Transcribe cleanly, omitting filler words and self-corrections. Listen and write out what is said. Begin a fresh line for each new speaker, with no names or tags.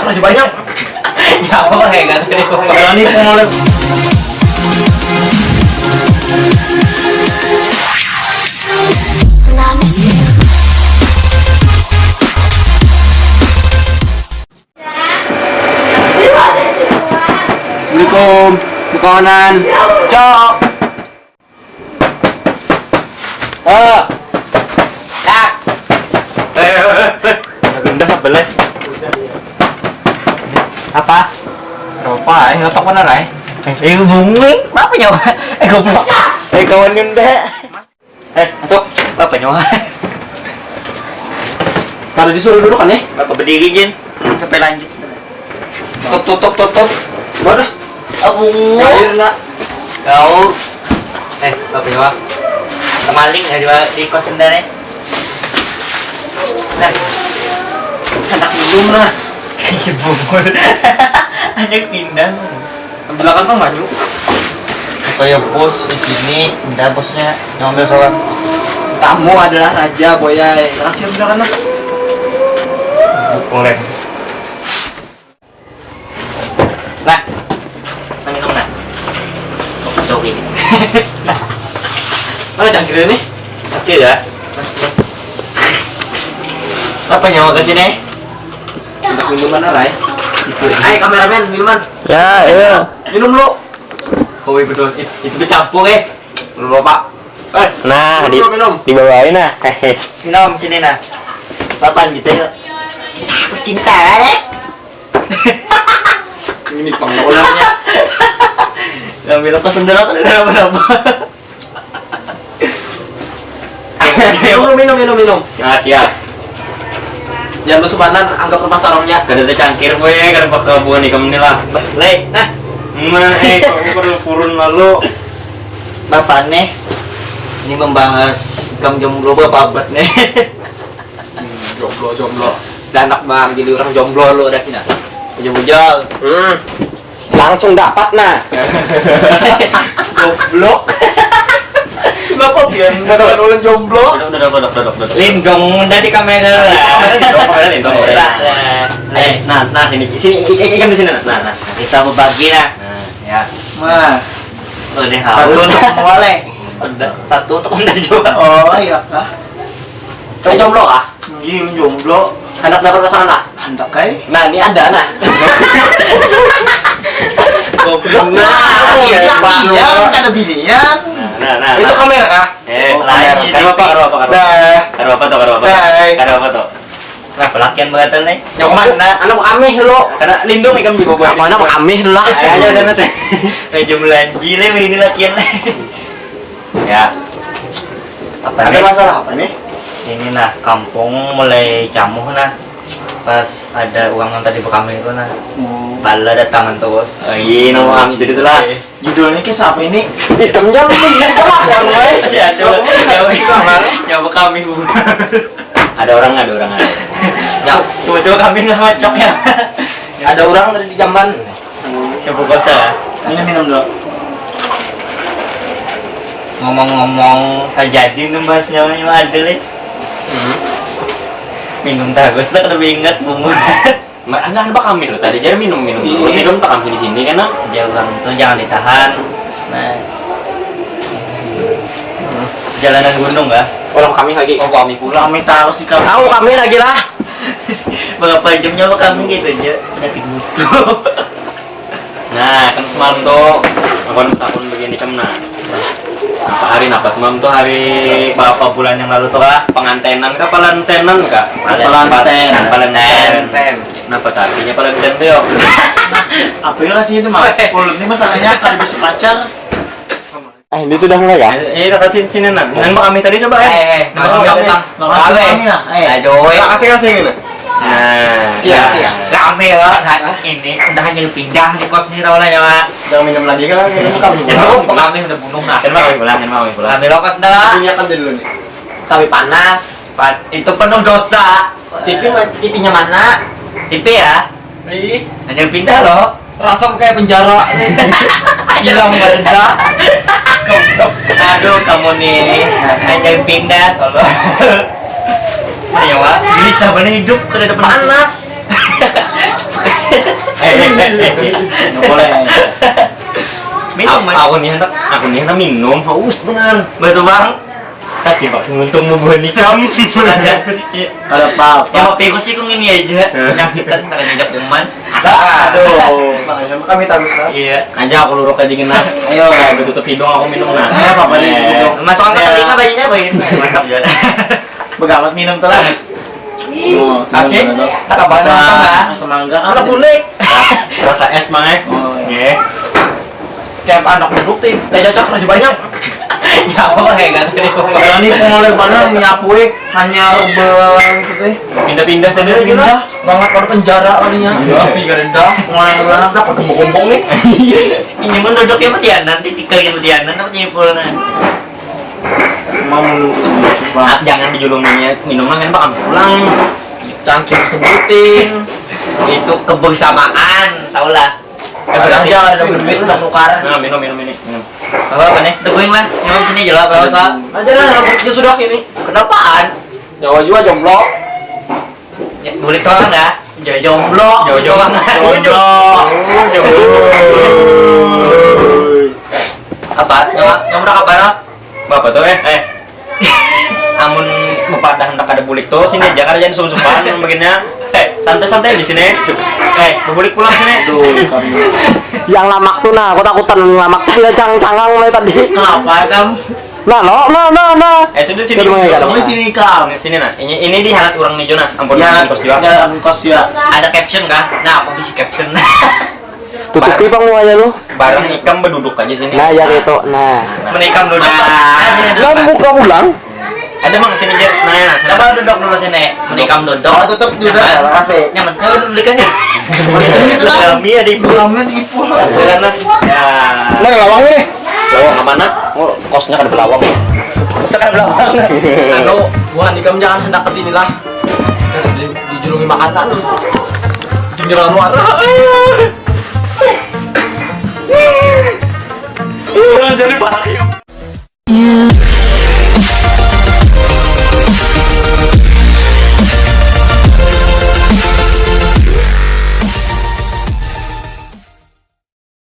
aja banyak.
Jauh kan tadi
Berani pengolah.
Assalamualaikum, bukanan. Cok.
Tak. Gundah boleh. Apa?
Apa? Ngotok mana rai?
Bunging, apa nyawa? Goblok. Kawan Yunda. Masuk. Apa nyawa?
Kalau disuruh duduk kan ya?
Bapak berdiri Jin. Sampai lanjut. Tutup.
Waduh.
Abu.
Air nak.
Kau. Apa nyawa? Kemaling di kos sendiri. Nah. Anak minum lah. Bungul. Anak pindah.
Belakang kan maju.
Kayak bos di sini, udah bosnya ngambil soal.
Tamu adalah raja boyai. Kasih belakang lah.
Boleh. Nah, minum nah. Jauh ini.
Mana cangkir ini?
Oke ya. Apa nyawa ke sini?
Untuk minuman rai. Ayo kameramen, minuman.
Ya, iya.
Minum lu.
Oh, betul. Itu bercampur
Lu lupa.
Nah,
minum.
dibawain nah. Minum sini nah. Papan gitu ya. Aku cinta deh.
Ini pengelola.
Ngambil apa sendiri kan ada apa-apa.
Minum.
Nah, ya.
Jangan lu subanan, anggap rumah sarongnya.
Kada ada cangkir boy, kada bakal buah nih kamu nih lah.
Le, nah.
Kamu perlu purun lalu. Bapak nih, ini membahas kamu jomblo bapak abad nih.
Jomblo. Dan anak bang jadi orang jomblo lu udah kina.
Bujal.
Langsung dapat nah.
Goblok.
Kenapa biar mengatakan ulen jomblo?
Udah. Lindong dari kamera lah. Nah, sini ikan di sini nah. Kita berbagi nah. Ya.
Mah,
Udah
satu
haus.
untuk semua le.
Udah satu untuk anda juga.
Oh iya kah?
Coba jomblo ah.
Gila jomblo.
Hendak dapat pasangan lah.
Hendak kai?
Nah, ini ada nah.
Goblok.
Iya,
Nah,
kan ada binian.
nah.
Itu kamera kah?
Lagi. Karo apa?
Dah.
Karo apa tuh? Nah, pelakian banget nih. Yang mana?
Anak ameh lu.
Karena lindung ikan di bawah.
Apa anak ameh lah.
Ayo sana teh. Melanji le ini latihan le. Ya. Apa
Ada
nih?
masalah apa nih?
Ini nah kampung mulai camuh nah. Pas ada uang yang tadi kami itu nah. Bala datangan terus. Iya, nama jadi itulah.
Judulnya ke siapa ini?
Hitam jam itu yang lain.
Masih ada. Nyawa kami bu. Ada orang.
Ya,
Coba kami nggak ngacok ya.
ada orang dari di jamban.
Coba kosa.
Minum dulu.
Ngomong-ngomong jadi nembasnya ada le. Minum tagus tak lebih ingat bunga.
Anda apa kami loh tadi jadi minum.
Iya.
Masih belum tak kami di sini kan?
Dia orang tuh jangan ditahan. Nah. Jalanan gunung kah?
Orang kami lagi.
Oh kami pula.
Kami tahu sih kamu.
Tahu kami lagi lah.
Berapa jamnya apa kami gitu aja penyakit mutu.
Nah kan semalam tuh akun begini cem nah. Apa semalam tuh hari berapa bulan yang lalu tuh kah pengantenan kah palantenan kah? Palanten. Kenapa artinya palanten tuh? Yuk?
Apa ya kasih itu mah? Mulut ini masalahnya kalau bisa pacar.
Ini sudah mulai ya?
Udah kasih sini nah. Nembak kami tadi coba
Kami lah.
Aduh,
kasih ini. Nah,
Siap.
rame ya. Ini udah hanya pindah di kos ini tau lah ya.
Jangan minum lagi kan?
Kami udah bunuh nah.
Kan mau pulang.
Kami lokasi dah.
Ingatkan dulu nih.
Tapi panas.
Itu penuh dosa.
TV-nya mana?
TV ya. Hanya pindah loh.
Rasanya kayak penjara.
Hilang benda. Aduh kamu nih hanya pindah tolong. Ya Wak, bisa bener hidup ke depan
Panas.
Nggak boleh.
Minum, Man.
Aku nih hendak minum, haus benar.
Betul, Bang.
Tapi Pak untung membuat nikam.
Ada apa-apa.
Yang mau pikir sih kung ini aja. Nyakitan pada ngajak kuman.
Aduh. Makanya kami tahu lah.
Iya.
Aja aku luruk aja gini.
Ayo.
Udah tutup hidung aku minum nah.
Ayo, Papa nih.
Masukkan ke telinga bayinya begini. Mantap juga.
Begamat minum telah. Oh,
Asik. Tak apa
Rasa
nggak?
rasa mangga.
Anak bulik.
Rasa es mang
Oh,
Nggih.
Kayak anak duduk tuh, teh cocok aja banyak.
Ya boleh kan tadi
Kalau nih mulai mana nyapu hanya rebel gitu teh.
Pindah-pindah tadi aja lah.
Pindah.
Banget pada penjara kalinya. Tapi rendah.
Mulai mana?
Dapat gembong-gembong nih.
ini mun duduknya matianan titikal gitu matianan apa nyimpulna.
Mau susah.
Jangan dijuluminya minumnya kan bakal pulang.
Cangkir sebutin.
Itu kebersamaan, tau lah.
Berarti ada duit udah tukar.
Nah, minum ini.
Apa nih? Tungguin lah. Yang sini jelas berapa soal?
Aja lah, rambutnya sudah ini.
Kenapaan?
Jawa juga jomblo.
Ya, bulik soal enggak? Jomblo.
Jomblo.
Apa? Yang udah kabar?
Bapak tuh amun bepadah hendak ada bulik tuh sini aja karena jangan sum-supan begini. Santai-santai di sini. Berbulik pulang sini.
Aduh, kami.
Yang lamak tuh nah, aku takutan lamak tuh ya cang-cangang mulai tadi.
Kenapa kamu?
Nah.
Coba sini.
Kamu di sini kam.
Sini nah. Ini di halat orang nih Jona. Ampun
Ya,
kos juga.
ada kos ya.
Ada caption kah? Nah, aku bisa caption.
Tutupi pangmuanya lu.
Barang ikam berduduk aja sini.
Nah, ya gitu. Nah.
Menikam dulu.
Lah buka ulang.
Ada mang sini aja. Nah,
Coba duduk dulu sini. Menikam duduk.
Oh, tutup juga. Makasih.
Nyaman. Coba dudukannya.
Kami ada ibu.
Lama di pulau.
Ya.
Nah, lawang nih.
Lawang mana? Oh, kosnya kan belawang. Kosnya kan belawang.
Anu, bukan ikam jangan hendak kesini lah. Dijulungi makanan. Tinggal anu ada.
Jadi parah.